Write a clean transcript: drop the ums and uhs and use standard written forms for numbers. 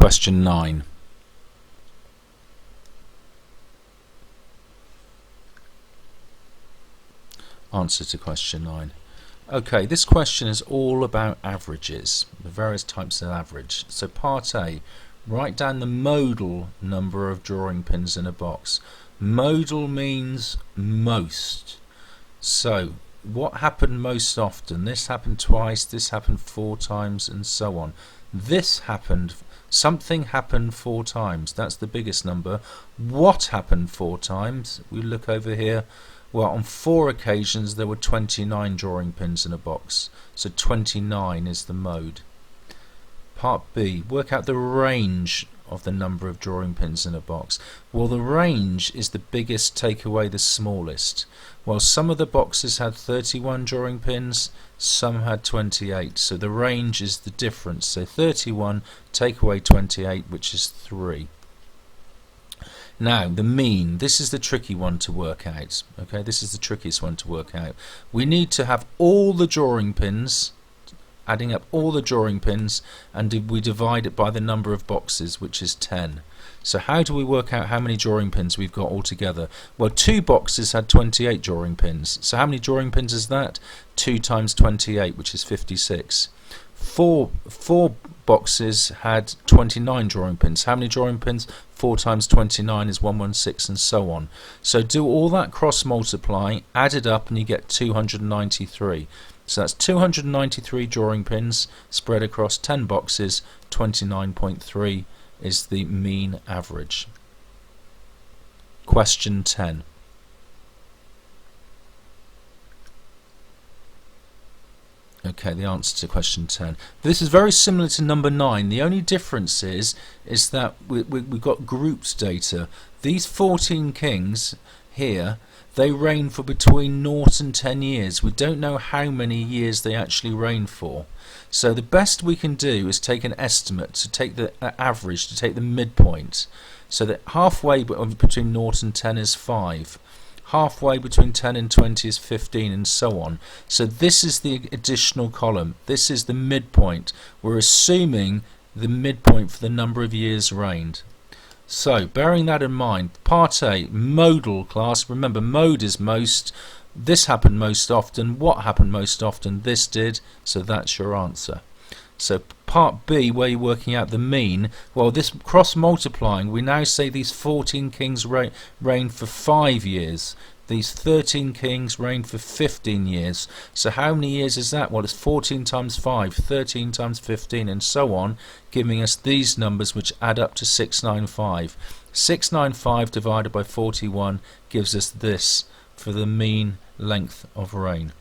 question 9. Answer to question 9. Okay, this question is all about averages, the various types of average. So part A, write down the modal number of drawing pins in a box. Modal means most. So what happened most often? This happened twice, this happened 4 times, and so on. This happened, something happened 4 times. That's the biggest number. What happened 4 times? We look over here. Well, on 4 occasions there were 29 drawing pins in a box, so 29 is the mode. Part B, work out the range of the number of drawing pins in a box. Well, the range is the biggest, take away the smallest. Well, some of the boxes had 31 drawing pins, some had 28, so the range is the difference. So 31 take away 28, which is 3. Now, the mean, this is the tricky one to work out. Okay, this is the trickiest one to work out. We need to have all the drawing pins, adding up all the drawing pins, and we divide it by the number of boxes, which is 10. So how do we work out how many drawing pins we've got altogether? Well, 2 boxes had 28 drawing pins. So how many drawing pins is that? 2 times 28, which is 56. Four boxes had 29 drawing pins. How many drawing pins? 4 times 29 is 116, and so on. So do all that cross multiply, add it up, and you get 293. So that's 293 drawing pins spread across 10 boxes. 29.3 is the mean average. Question 10. Okay, the answer to question 10. This is very similar to number 9. The only difference is that we've got grouped data. These 14 kings here, they reign for between 0 and 10 years. We don't know how many years they actually reign for. So the best we can do is take an estimate, to take the average, to take the midpoint. So that halfway between 0 and 10 is 5. Halfway between 10 and 20 is 15, and so on. So this is the additional column. This is the midpoint. We're assuming the midpoint for the number of years reigned. So bearing that in mind, part A, modal class. Remember, mode is most. This happened most often. What happened most often? This did. So that's your answer. So part B, where you're working out the mean, well, this cross multiplying, we now say these 14 kings reigned for 5 years. These 13 kings reigned for 15 years. So how many years is that? Well, it's 14 times 5, 13 times 15, and so on, giving us these numbers, which add up to 695. 695 divided by 41 gives us this for the mean length of reign.